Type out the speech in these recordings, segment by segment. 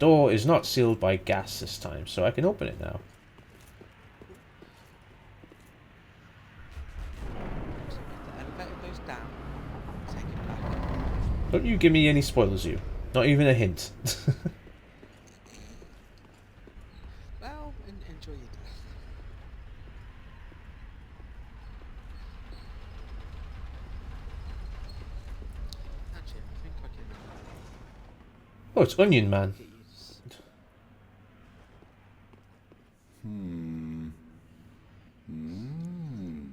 door is not sealed by gas this time, so I can open it now. So if the elevator goes down, take it back up. Don't you give me any spoilers, you. Not even a hint. Well, enjoy your day. Actually, I think I can Oh, it's Onion Man. get you. Hmm. Hmm.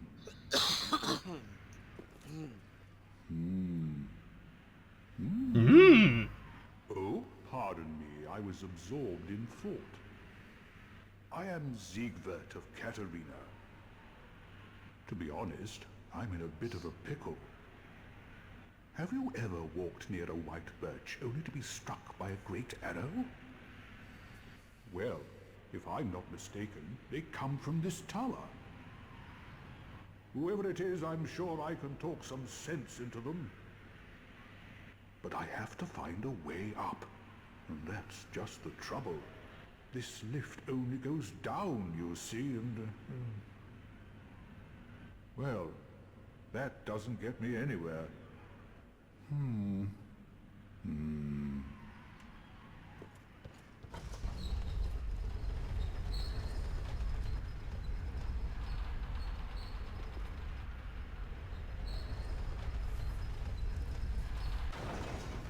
Hmm. Mmm. Oh, pardon me, I was absorbed in thought. I am Siegwart of Katerina. To be honest, I'm in a bit of a pickle. Have you ever walked near a white birch only to be struck by a great arrow? Well, if I'm not mistaken, they come from this tower. Whoever it is, I'm sure I can talk some sense into them. But I have to find a way up, and that's just the trouble. This lift only goes down, you see, and... well, that doesn't get me anywhere.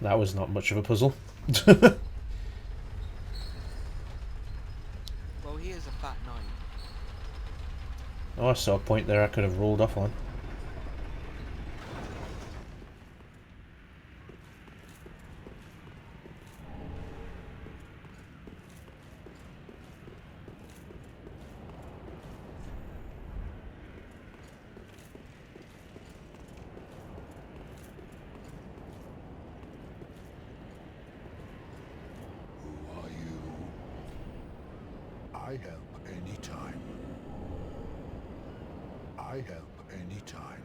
That was not much of a puzzle. Well, he is a fat knight. Oh, I saw a point there I could have rolled off on. Who are you? I help any time. I help any time.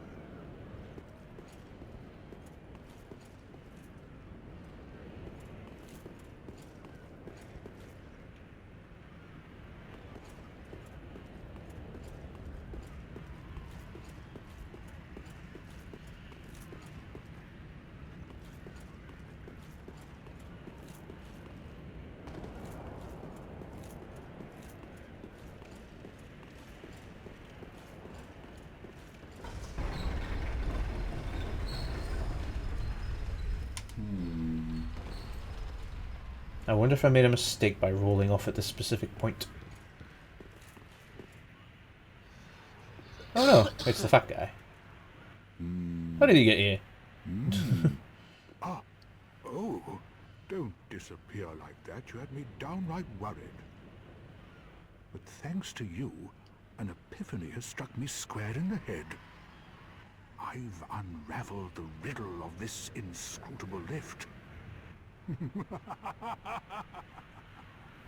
I wonder if I made a mistake by rolling off at this specific point. Oh no, it's the fat guy. How did he get here? Oh, don't disappear like that. You had me downright worried. But thanks to you, an epiphany has struck me square in the head. I've unraveled the riddle of this inscrutable lift.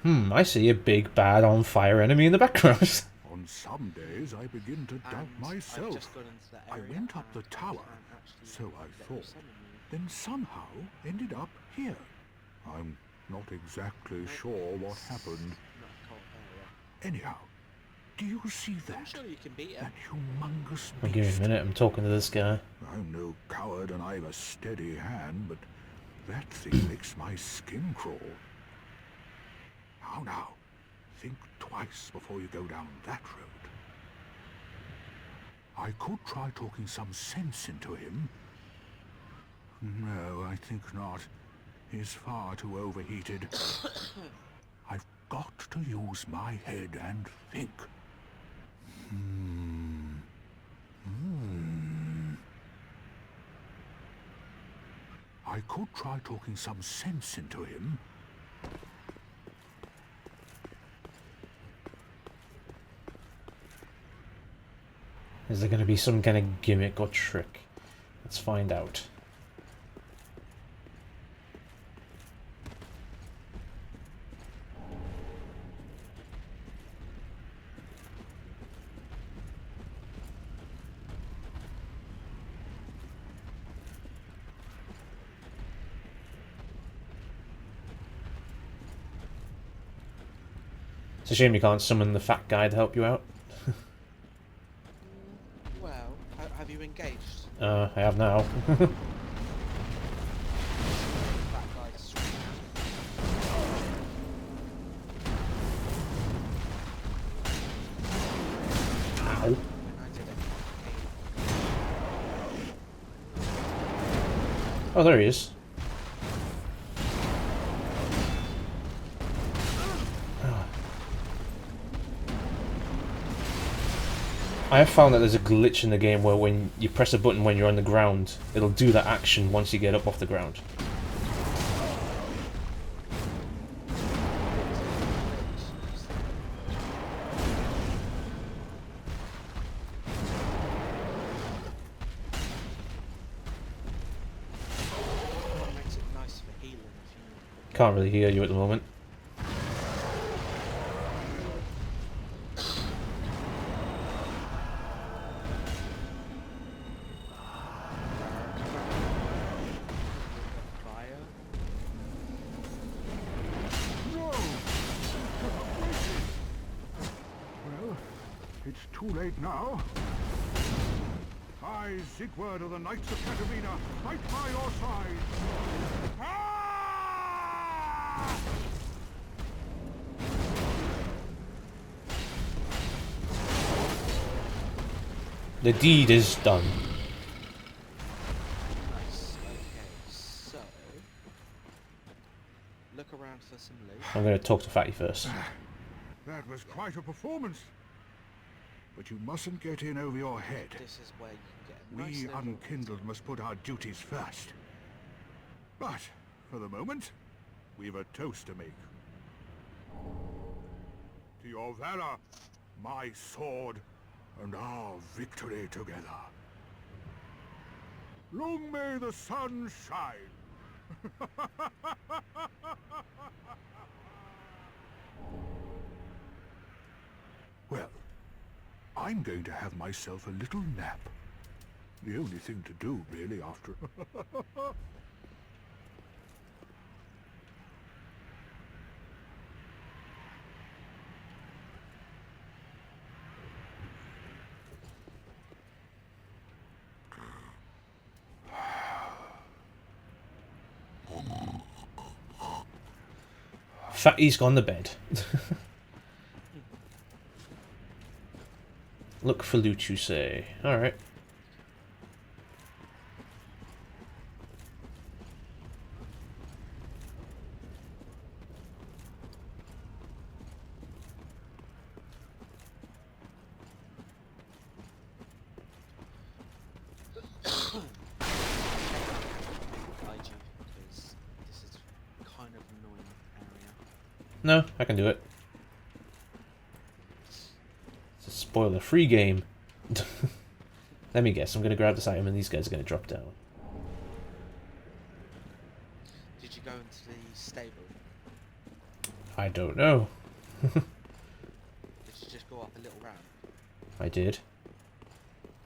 I see a big, bad, on fire enemy in the background. On some days I begin to doubt And I've myself. just gone into that I area went up the and tower, can't actually so I let them thought, summon you. then somehow ended up here. I'm not exactly sure what happened. Not a cold area. Anyhow, do you see I'm that? sure you can beat him. That humongous I'll give you a beast? minute, I'm talking to this guy. I'm no coward and I've a steady hand, but that thing makes my skin crawl. Now, think twice before you go down that road. I could try talking some sense into him. No, I think not. He's far too overheated. I've got to use my head and think. I could try talking some sense into him. Is there going to be some kind of gimmick or trick? Let's find out. It's a shame you can't summon the fat guy to help you out. Well, have you engaged? I have now. That guy's screaming. Ow. And I did it. Oh, there he is. I have found that there's a glitch in the game where when you press a button when you're on the ground, it'll do that action once you get up off the ground. It makes it nice for healing if you... Can't really hear you at the moment. Fire. No! Well, it's too late now. I, Siegward of the Knights of Katarina, fight by your side. Ah! The deed is done. Nice. Okay, so... Look around for some loot. I'm going to talk to Fatty first. That was quite a performance. But you mustn't get in over your head. This is where you can get a nice We little... unkindled must put our duties first. But, for the moment, we've a toast to make. To your valor, my sword, and our victory together. Long may the sun shine. Well, I'm going to have myself a little nap. The only thing to do, really, after... Fatty's gone to bed. Look for loot, you say. Alright. guide you, because this is kind of annoying area. No, I can do it. It's a spoiler-free game. Let me guess, I'm going to grab this item and these guys are going to drop down. Did you go into the stable? I don't know. Did you just go up a little ramp? I did.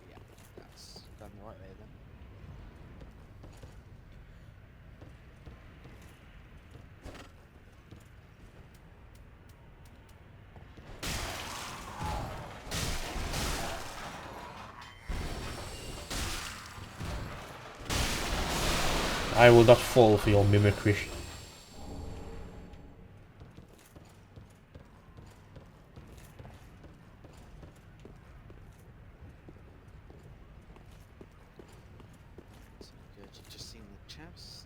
Yeah, that's going the right way then. I will not fall for your mimicry. So good, you've just seen the chest.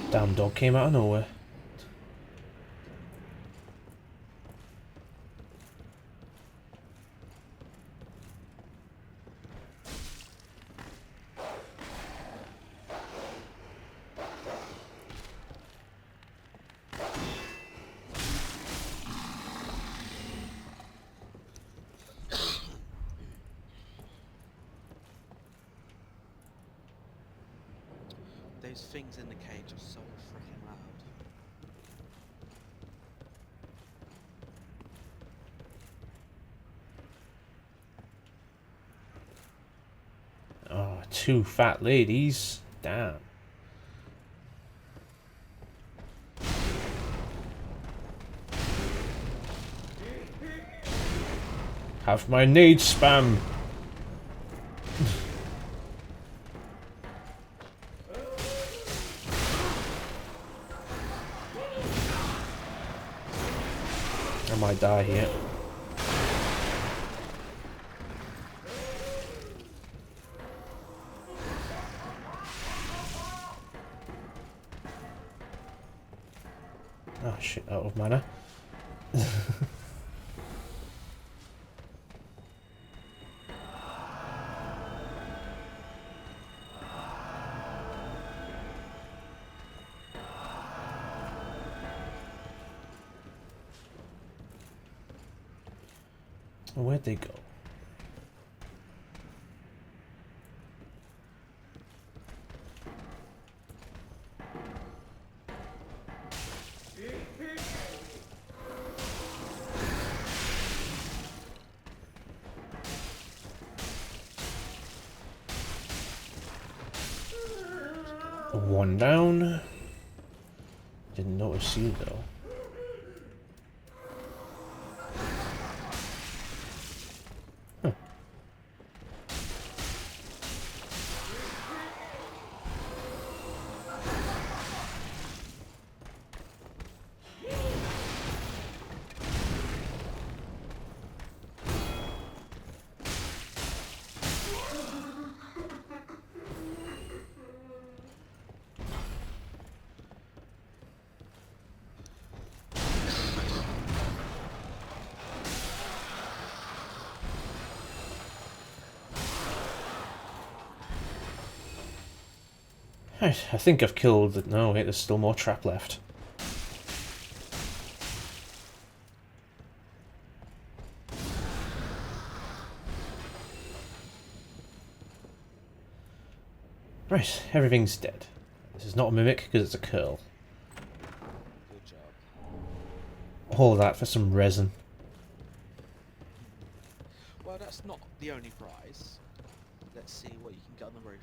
Damn dog came out of nowhere. Those things in the cage are so freaking loud. two fat ladies. Damn. Have my nade spam. I might die here. Oh shit, out of mana. Where'd they go? One down. Didn't notice you though. Huh. I think I've killed it. No, wait, there's still more trap left. Right, everything's dead. This is not a mimic because it's a curl. Good job. All that for some resin. Well, that's not the only prize. Let's see what you can get on the roof.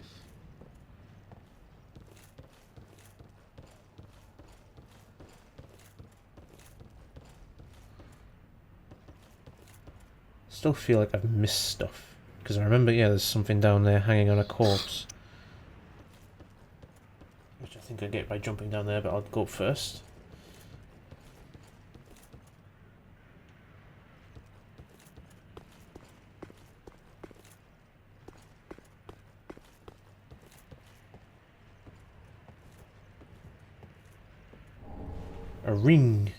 Still feel like I've missed stuff. Because I remember, yeah, there's something down there hanging on a corpse. Which I think I get by jumping down there, but I'll go up first. A ring.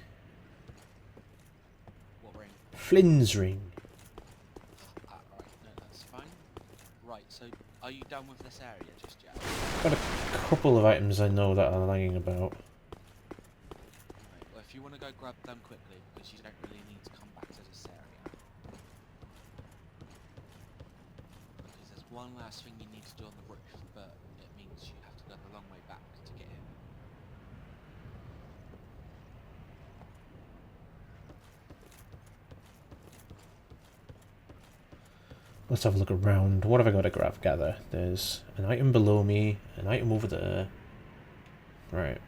What ring? Flynn's ring. Right, no, that's fine. Right, so are you done with this area just yet? Got a couple of items I know that are lying about. Right, well, if you want to go grab them quickly, because you don't really need to come back to this area. Because there's one last thing you need to do on the roof, but it means you have to go the long way back to get in. Let's have a look around. What have I got to gather? There's an item below me, an item over there. Right.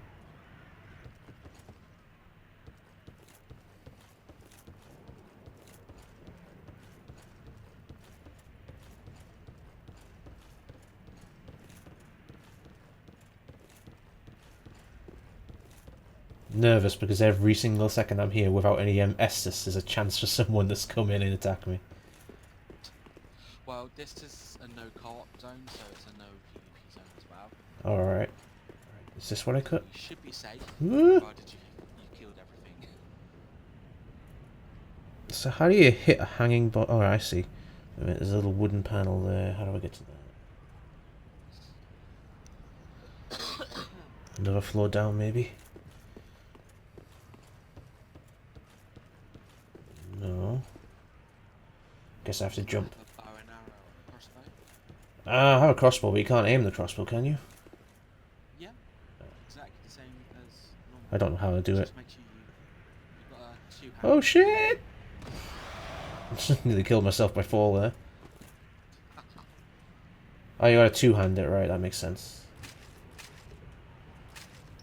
Nervous because every single second I'm here without any Estus, there's a chance for someone to come in and attack me. Well, this is a no co-op zone, so it's a no PvP zone as well. Alright. Is this what I cut? You should be safe, Woo! provided you killed everything. So how do you hit a hanging bot? Oh, I see. Wait a minute, there's a little wooden panel there. How do I get to that? Another floor down, maybe? No. Guess I have to jump. A bow and arrow and a crossbow. Ah, I have a crossbow, but you can't aim the crossbow, can you? Yeah, exactly the same as normal. I don't know how to do it. Just make sure you've got a two-hand. Oh shit! Nearly killed myself by fall there. Oh, you got a two-hander, right? That makes sense.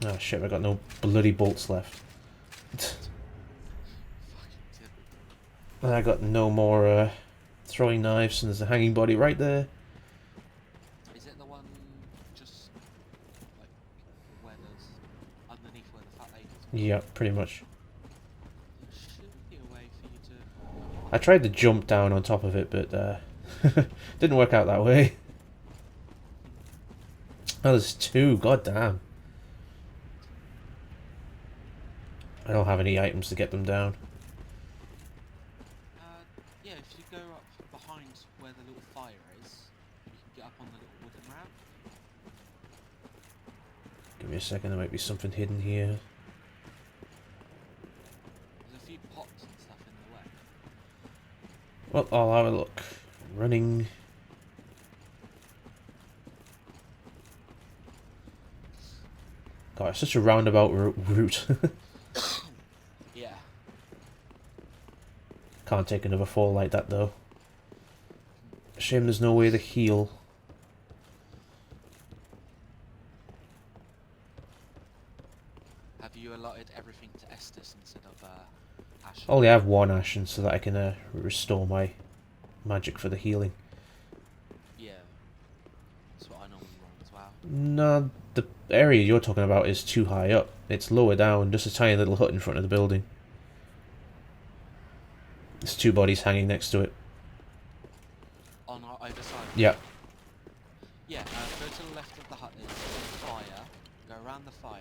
Oh shit! I got no bloody bolts left. Fucking typical. And I got no more throwing knives, and there's a hanging body right there. Is it the one just like where there's underneath where the fat ladies are? Yeah, pretty much. There should be a way for you to. I tried to jump down on top of it, but didn't work out that way. Oh, there's two. God damn. I don't have any items to get them down. Yeah, if you go up behind where the little fire is, you can get up on the little wooden ramp. Give me a second, there might be something hidden here. There's a few pots and stuff in the way. Well, I'll have a look. Running. God, it's such a roundabout route. Yeah. Can't take another fall like that, though. Shame there's no way to heal. Have you allotted everything to Estes instead of Ashen? I only have one ashen so that I can restore my magic for the healing. Yeah. That's what I normally run as well. No, the area you're talking about is too high up. It's lower down, just a tiny little hut in front of the building. There's two bodies hanging next to it. On either side? Yeah. Yeah, go to the left of the hut, there's a fire, go around the fire,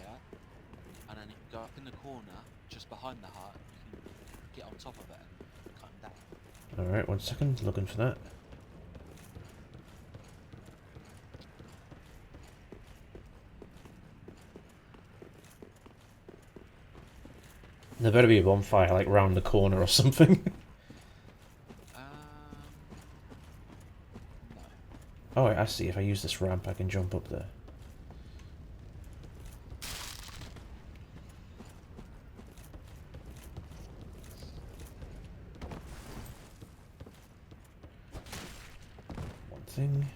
and then go up in the corner, just behind the hut, you can get on top of it and cut them down. Alright, 1 second, looking for that. There better be a bonfire, like, round the corner or something. No. Oh, I see. If I use this ramp, I can jump up there. One thing.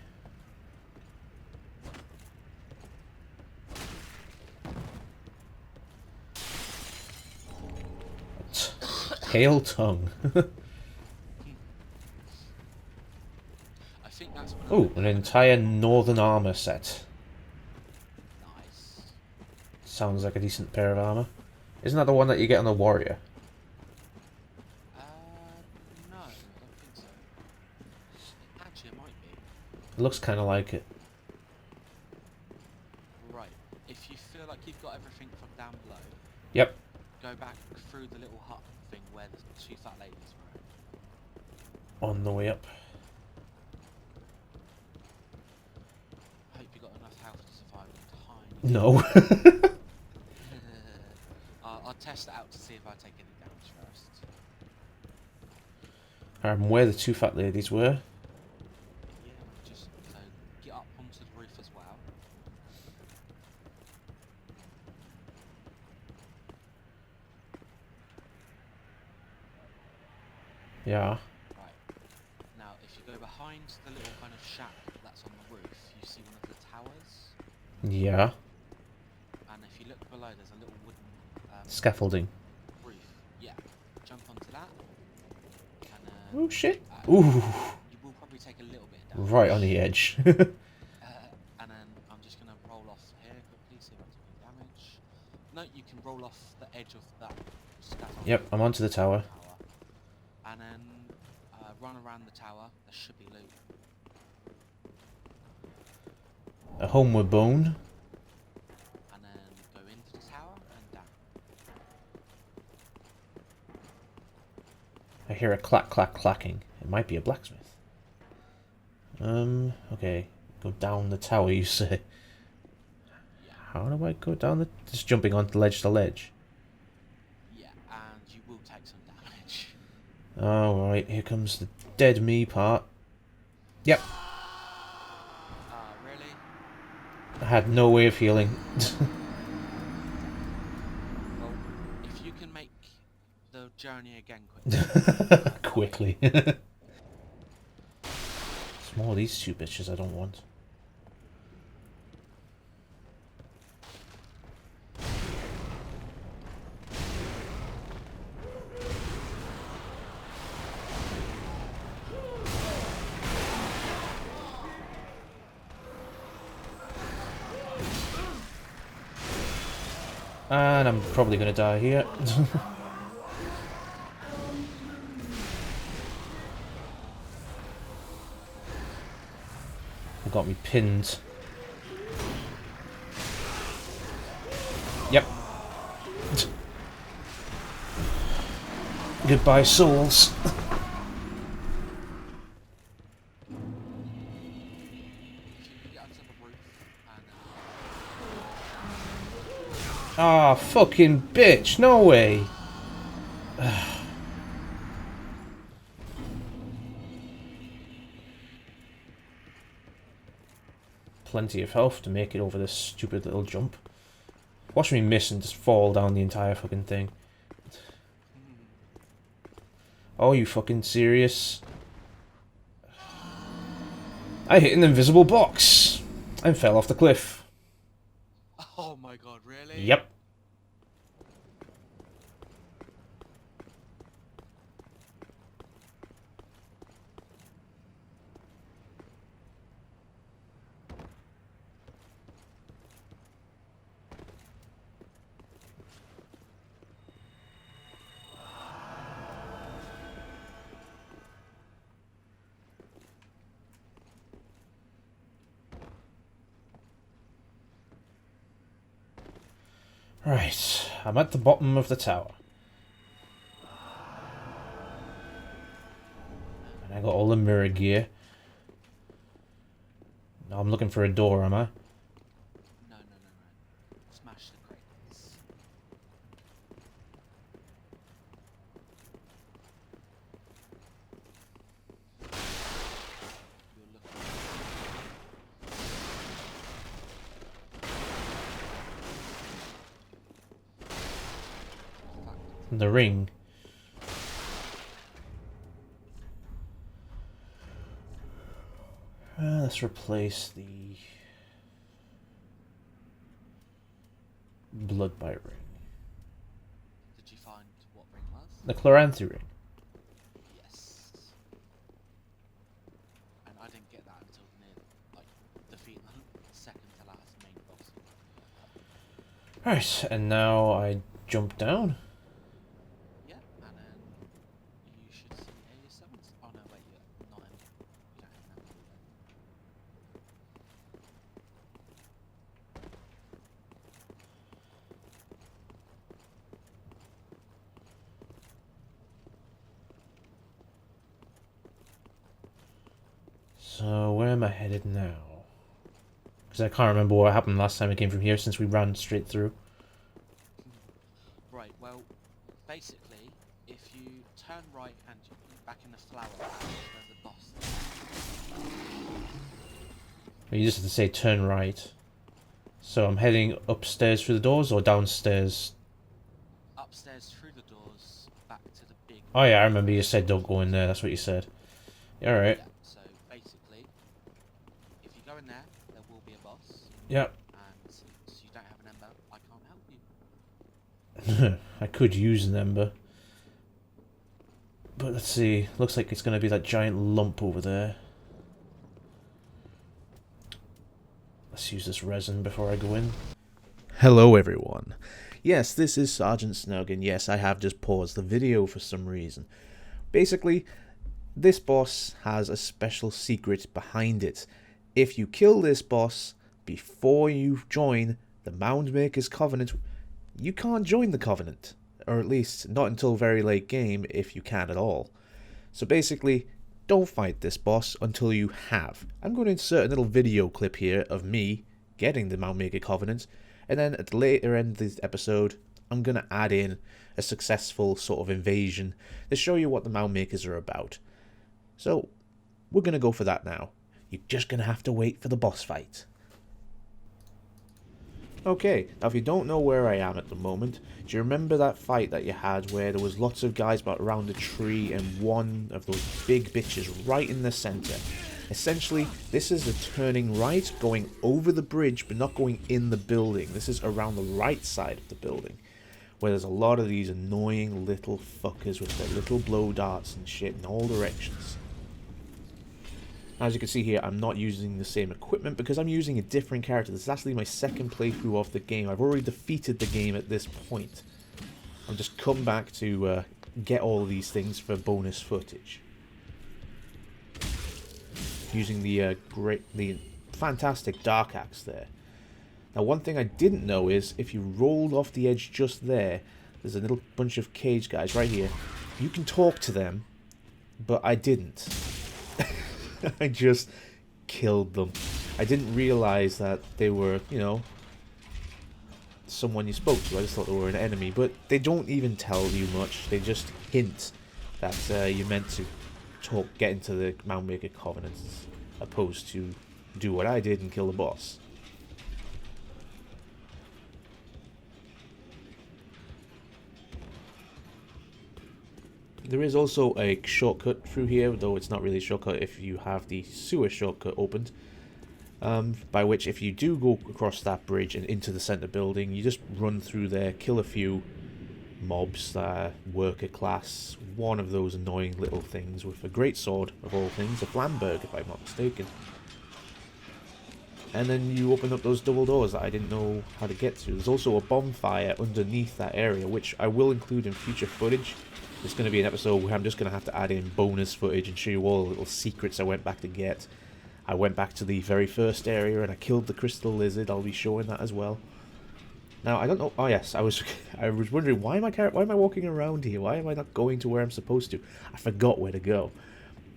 Pale tongue. I think that's one Oh, of an the entire northern armor set. Nice. Sounds like a decent pair of armor. Isn't that the one that you get on the warrior? No, I don't think so. Actually, it might be. It looks kind of like it. Right. If you feel like you've got everything from down below, Yep. go back through the little hut thing where the two fat ladies were. On the way up. I hope you got enough health to survive a tiny. No. I'll test it out to see if I take any damage first. Where the two fat ladies were. Yeah, just so get up onto the roof as well. Yeah. Right. Now, if you go behind the little kind of shack that's on the roof, you see one of the towers. Yeah. And if you look below, there's a little wooden Scaffolding. roof. Yeah. Jump onto that. And Oh shit. you Ooh. will probably take a little bit of damage. Right on the edge. And then I'm just going to roll off here quickly, see if I take any damage. No, you can roll off the edge of that scaffold. Yep, I'm onto the tower. And then run around the tower. There should be loot. A homeward bone. And then go into the tower and down. I hear a clack clack clacking. It might be a blacksmith. Okay. Go down the tower, you say. Yeah. How do I go down the... Just jumping onto ledge to ledge. Yeah, and you will take some damage. Oh, right. Here comes the dead me part. Yep. Really? I had no way of healing. Well, if you can make the journey again quickly. Quickly. It's more of these two bitches I don't want. And I'm probably gonna die here. They got me pinned. Yep. Goodbye, souls. So you get onto the roof and Ah, fucking bitch, no way. Plenty of health to make it over this stupid little jump. Watch me miss and just fall down the entire fucking thing. Oh, you fucking serious? I hit an invisible box and fell off the cliff. oh my god, really? Yep. Right, I'm at the bottom of the tower. And I got all the mirror gear. Now I'm looking for a door, am I? No. Smash the crates. You're looking. Fuck. The ring. Let's replace the blood bite ring. Did you find what ring was? The Chloranthy ring. Yes. And I didn't get that until near, like, defeating the second to last main boss. Right, and now I jump down. Yeah, and then you should see A7s. Oh no, wait, you're not in. You don't have an ammo then. So where am I headed now? Because I can't remember what happened last time I came from here since we ran straight through. Right, well, basically, if you turn right and you're back in the flower patch, there's a boss. You just have to say turn right. So I'm heading upstairs through the doors or downstairs? Upstairs through the doors, back to the big. Oh yeah, I remember you said don't go in there, that's what you said. Alright. Yeah, so basically, if you go in there, there will be a boss. Yep. And since you don't have an ember, I can't help you. I could use an ember. But let's see, looks like it's going to be that giant lump over there. Let's use this resin before I go in. Hello everyone. Yes, this is Sergeant Snug, and yes, I have just paused the video for some reason. Basically, this boss has a special secret behind it. If you kill this boss before you join the Moundmaker's Covenant, you can't join the Covenant. Or at least, not until very late game, if you can at all. So basically, don't fight this boss until you have. I'm going to insert a little video clip here of me getting the Moundmaker Covenant, and then at the later end of this episode, I'm going to add in a successful sort of invasion to show you what the Moundmakers are about. So, we're going to go for that now. You're just going to have to wait for the boss fight. Okay, now if you don't know where I am at the moment, do you remember that fight that you had where there was lots of guys around a tree and one of those big bitches right in the center? Essentially, this is a turning right, going over the bridge but not going in the building. This is around the right side of the building, where there's a lot of these annoying little fuckers with their little blow darts and shit in all directions. As you can see here, I'm not using the same equipment because I'm using a different character. This is actually my second playthrough of the game. I've already defeated the game at this point. I'm just come back to get all of these things for bonus footage. Using the fantastic Dark Axe there. Now, one thing I didn't know is if you rolled off the edge just there, there's a little bunch of cage guys right here. You can talk to them, but I didn't. I just killed them. I didn't realize that they were, you know, someone you spoke to. I just thought they were an enemy, but they don't even tell you much. They just hint that you're meant to get into the Moundmaker Covenant, as opposed to do what I did and kill the boss. There is also a shortcut through here, though it's not really a shortcut if you have the sewer shortcut opened. By which, if you do go across that bridge and into the center building, you just run through there, kill a few mobs that are worker class, one of those annoying little things with a great sword, of all things, a Flamberg if I'm not mistaken. And then you open up those double doors that I didn't know how to get to. There's also a bonfire underneath that area, which I will include in future footage. It's going to be an episode where I'm just going to have to add in bonus footage and show you all the little secrets I went back to get. I went back to the very first area and I killed the crystal lizard. I'll be showing that as well. Now, I don't know. Oh yes, I was wondering, why am I walking around here? Why am I not going to where I'm supposed to? I forgot where to go.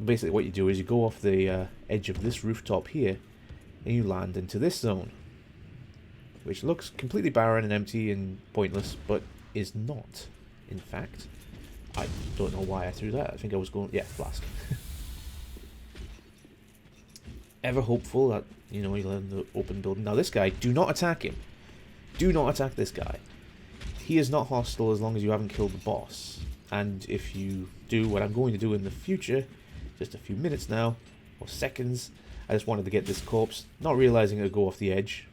Basically, what you do is you go off the edge of this rooftop here, and you land into this zone, which looks completely barren and empty and pointless, but is not. In fact, I don't know why I threw that. I think I was going... Yeah, flask. Ever hopeful that, you know, you'll end the open building. Now, this guy, do not attack him. Do not attack this guy. He is not hostile as long as you haven't killed the boss. And if you do what I'm going to do in the future, just a few minutes now, or seconds, I just wanted to get this corpse, not realizing it'll go off the edge.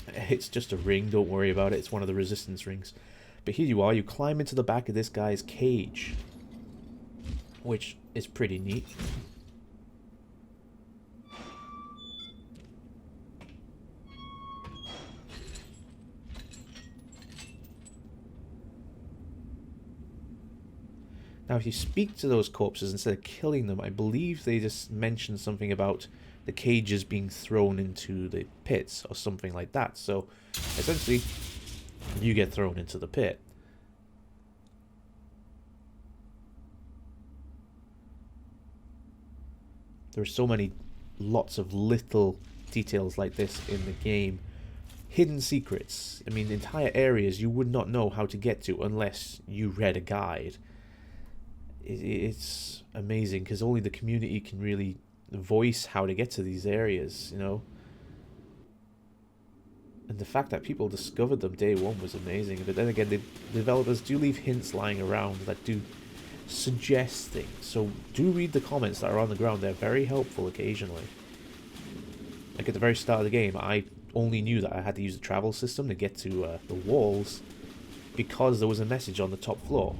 It's just a ring, don't worry about it. It's one of the resistance rings. But here you are, you climb into the back of this guy's cage, which is pretty neat. Now, if you speak to those corpses instead of killing them, I believe they just mention something about the cages being thrown into the pits or something like that. So, essentially, you get thrown into the pit. There are so many, lots of little details like this in the game. Hidden secrets. I mean, entire areas you would not know how to get to unless you read a guide. It's amazing because only the community can really voice how to get to these areas, you know. And the fact that people discovered them day one was amazing. But then again, the developers do leave hints lying around that do suggest things. So do read the comments that are on the ground. They're very helpful occasionally. Like at the very start of the game, I only knew that I had to use the travel system to get to the walls because there was a message on the top floor.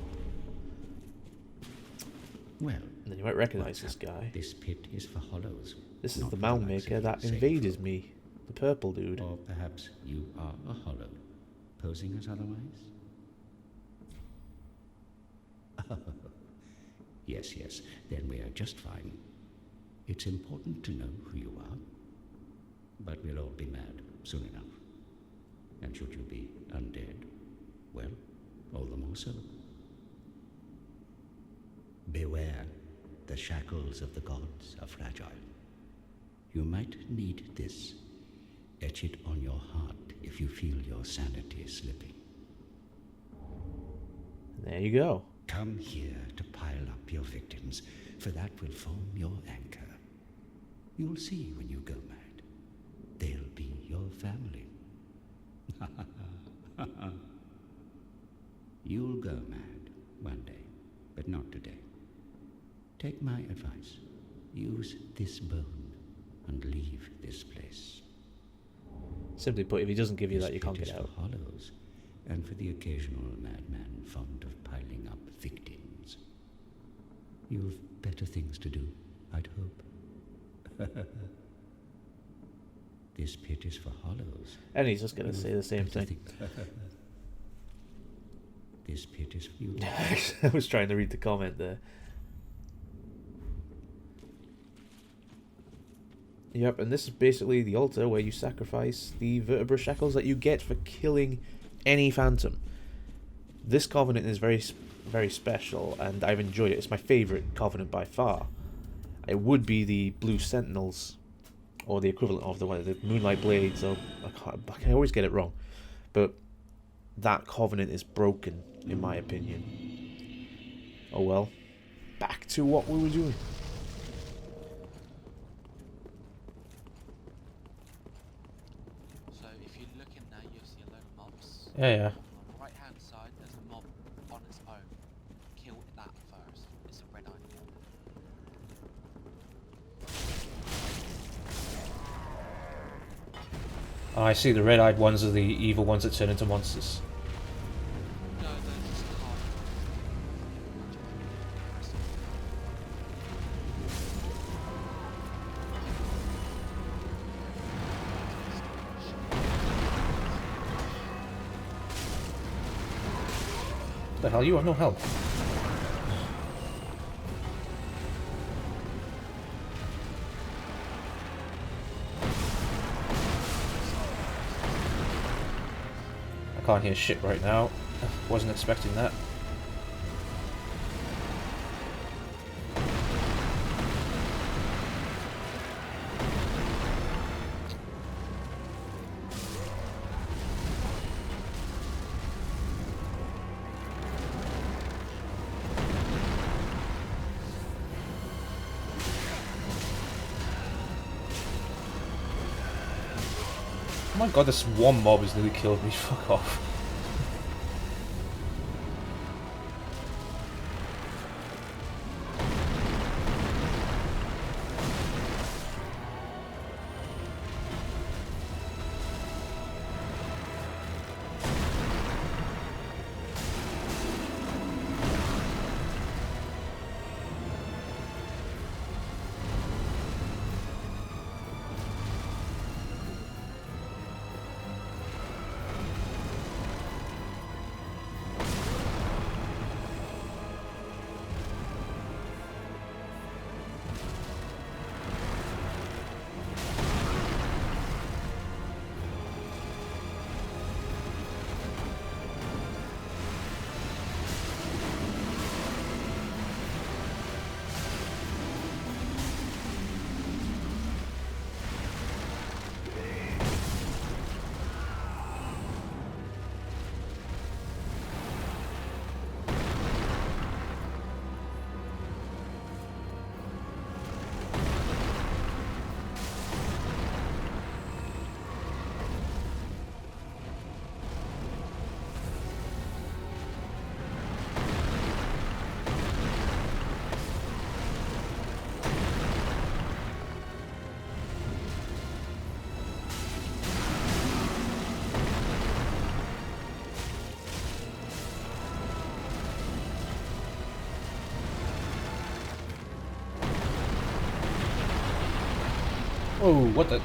Well, and then you might recognize this guy. This pit is for hollows. This is the Moundmaker that invaded me. The purple dude. Or perhaps you are a hollow, posing as otherwise? Yes, yes, then we are just fine. It's important to know who you are. But we'll all be mad soon enough. And should you be undead, well, all the more so. Beware, the shackles of the gods are fragile. You might need this. Etch it on your heart if you feel your sanity slipping. There you go. Come here to pile up your victims, for that will form your anchor. You'll see when you go mad. They'll be your family. You'll go mad one day, but not today. Take my advice. Use this bone and leave this place. Simply put, if he doesn't give you This that, you can't pit get is out. for hollows, and for the occasional madman fond of piling up victims. You've better things to do, I'd hope. This pit is for hollows. And he's just going to say the same Better thing. think. This pit is for you. I was trying to read the comment there. Yep, and this is basically the altar where you sacrifice the vertebra shackles that you get for killing any phantom. This covenant is very special, and I've enjoyed it. It's my favourite covenant by far. It would be the Blue Sentinels, or the equivalent of the Moonlight Blades, or I can always get it wrong. But that covenant is broken, in my opinion. Oh well. Back to what we were doing. So if you look in there, you'll see a load of mobs. Yeah. On the right hand side, there's a mob on its own. Kill that first. It's a red-eyed mob. Oh, I see. The red-eyed ones are the evil ones that turn into monsters. No, they're just hard. The hell, you have no help. I can't hear shit right now. Wasn't expecting that. Oh my god, this one mob has nearly killed me. Fuck off. Oh, what the...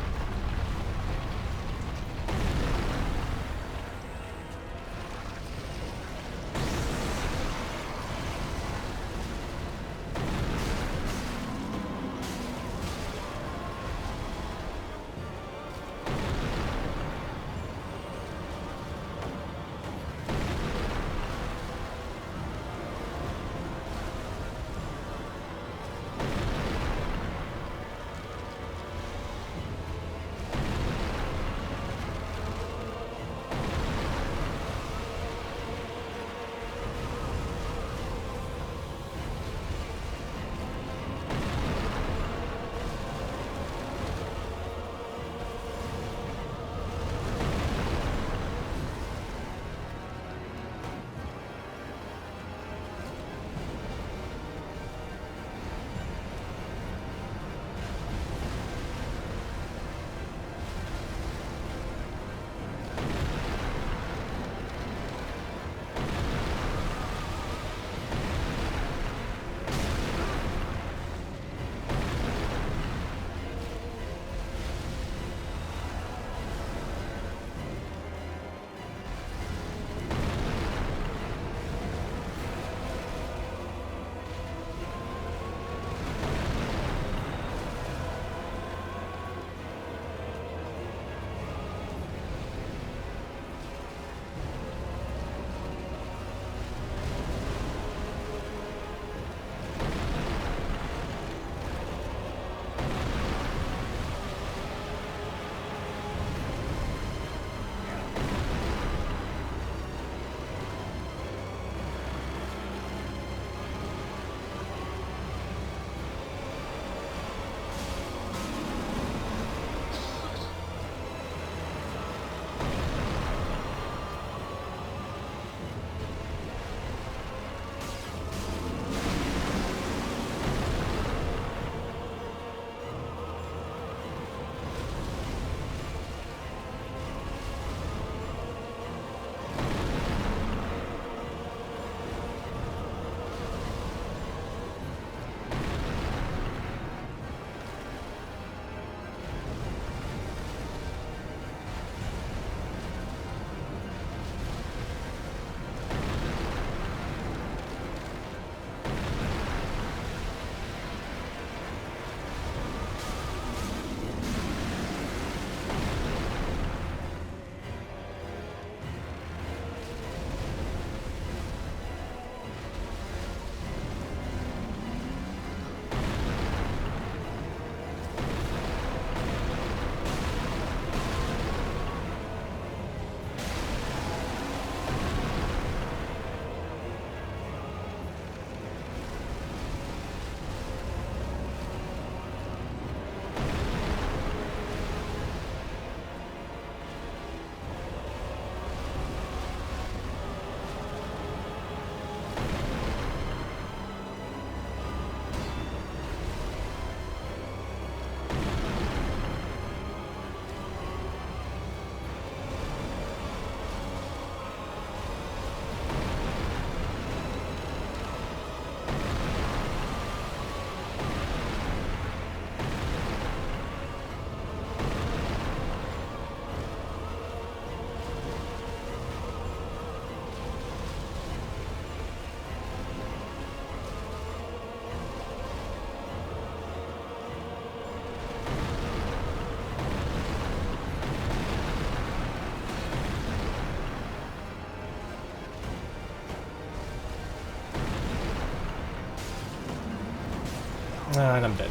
Ah, and I'm dead.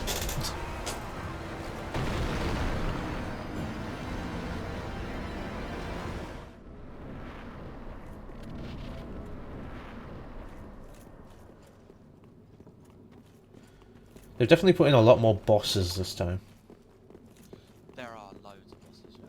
They've definitely put in a lot more bosses this time. There are loads of bosses, yeah.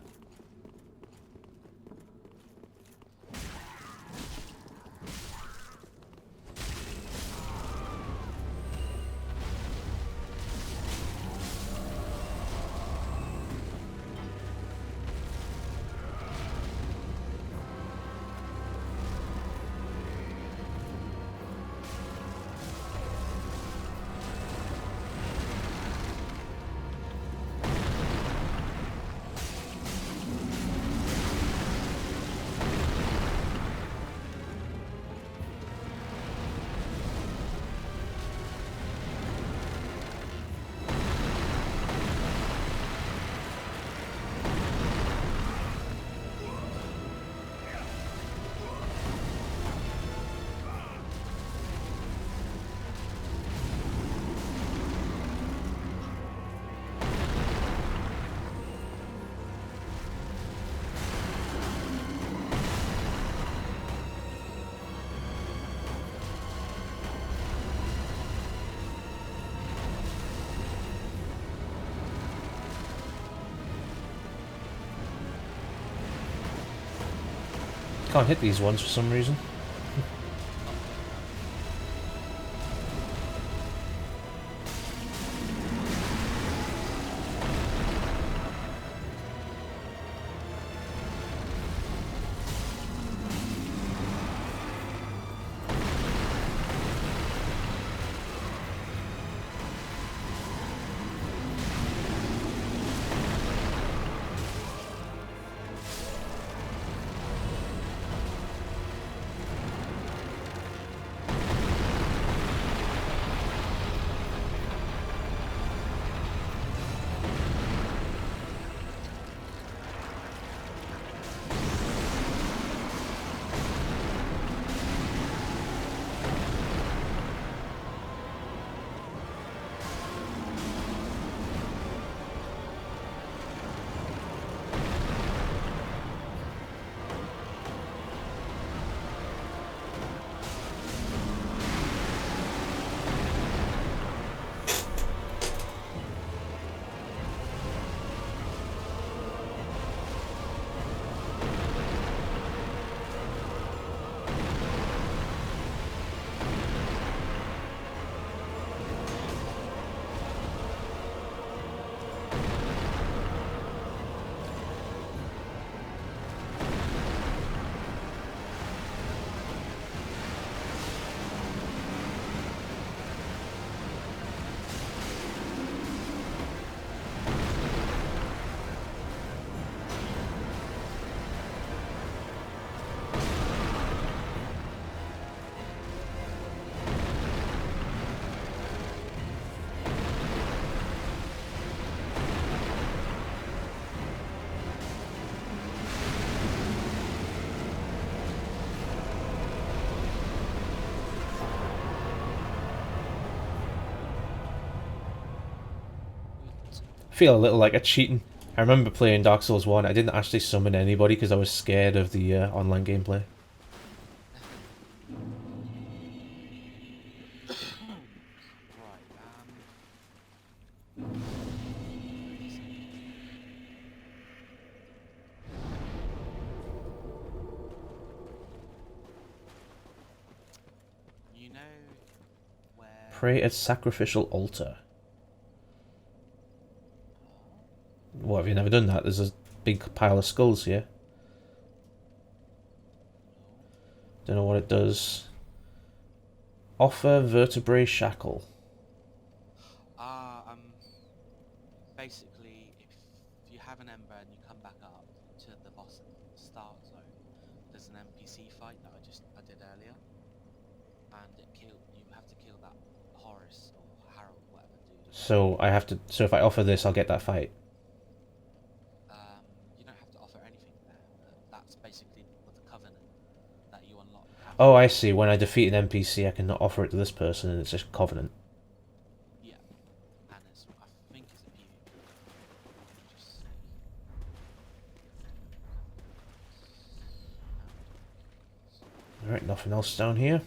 Can't hit these ones for some reason. Feel a little like a cheating. I remember playing Dark Souls 1, I didn't actually summon anybody because I was scared of the online gameplay. Right, you know where... Pray at sacrificial altar. What, have you never done that? There's a big pile of skulls here. Don't know what it does. Offer vertebrae shackle. Basically, if you have an ember and you come back up to the boss start zone, there's an NPC fight that I did earlier, and you have to kill that Horace or Harold, whatever dude. So I have to. So if I offer this, I'll get that fight. You don't have to offer anything there. That's basically the covenant that you unlock. Oh, I see. When I defeat an NPC, I cannot offer it to this person, and it's just covenant. Yeah. Alright, nothing else down here.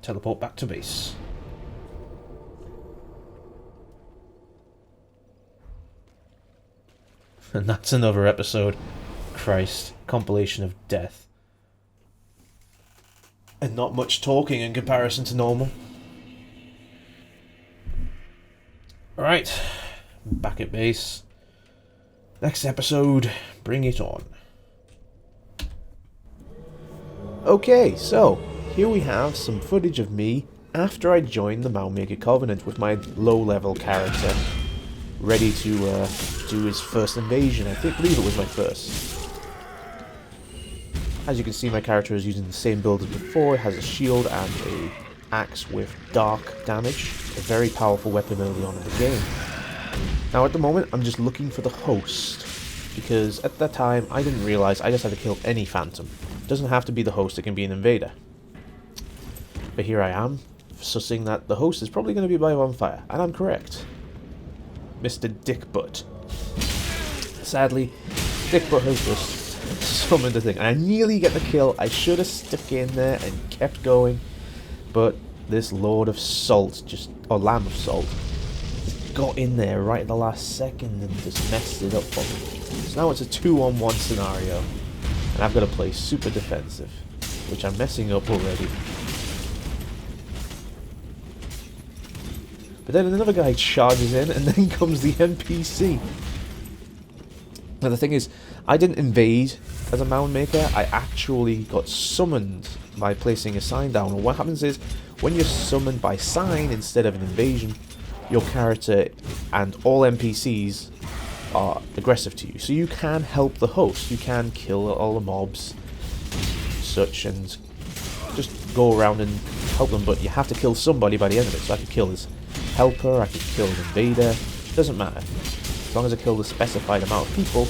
Teleport back to base. And that's another episode. Christ. Compilation of death. And not much talking in comparison to normal. Alright. Back at base. Next episode. Bring it on. Okay, so here we have some footage of me after I joined the Moundmaker Covenant with my low-level character, ready to do his first invasion. I believe it was my first. As you can see, my character is using the same build as before. It has a shield and a axe with dark damage, a very powerful weapon early on in the game. Now at the moment, I'm just looking for the host, because at that time I didn't realize I just had to kill any phantom. It doesn't have to be the host, it can be an invader. But here I am, sussing that the host is probably going to be by bonfire, and I'm correct. Mr. Dickbutt. Sadly, Dickbutt has just summoned the thing. I nearly get the kill. I should have stuck in there and kept going, but this Lord of Salt, or Lamb of Salt, got in there right at the last second and just messed it up for me. So now it's a 2-on-1 scenario, and I've got to play super defensive, which I'm messing up already. But then another guy charges in, and then comes the NPC. Now the thing is, I didn't invade as a mound maker, I actually got summoned by placing a sign down. And what happens is, when you're summoned by sign instead of an invasion, your character and all NPCs are aggressive to you. So you can help the host, you can kill all the mobs, such, and just go around and help them, but you have to kill somebody by the end of it. So I could kill his helper, I could kill an invader, doesn't matter. As long as I kill the specified amount of people,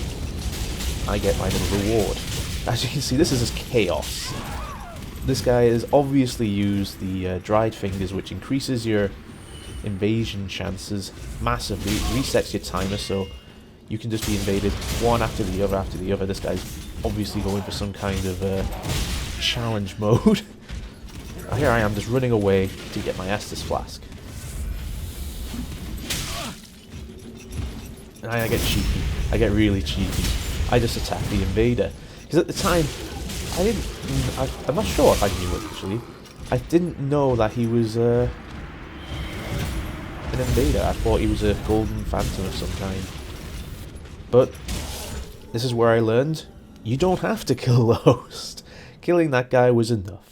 I get my little reward. As you can see, this is just chaos. This guy has obviously used the dried fingers, which increases your invasion chances massively, resets your timer, so you can just be invaded one after the other after the other. This guy's obviously going for some kind of challenge mode. Here I am just running away to get my Estus Flask. And I get cheeky. I get really cheeky. I just attack the invader. Because at the time, I'm not sure if I knew it actually. I didn't know that he was an invader. I thought he was a golden phantom of some kind. But this is where I learned, you don't have to kill the host. Killing that guy was enough.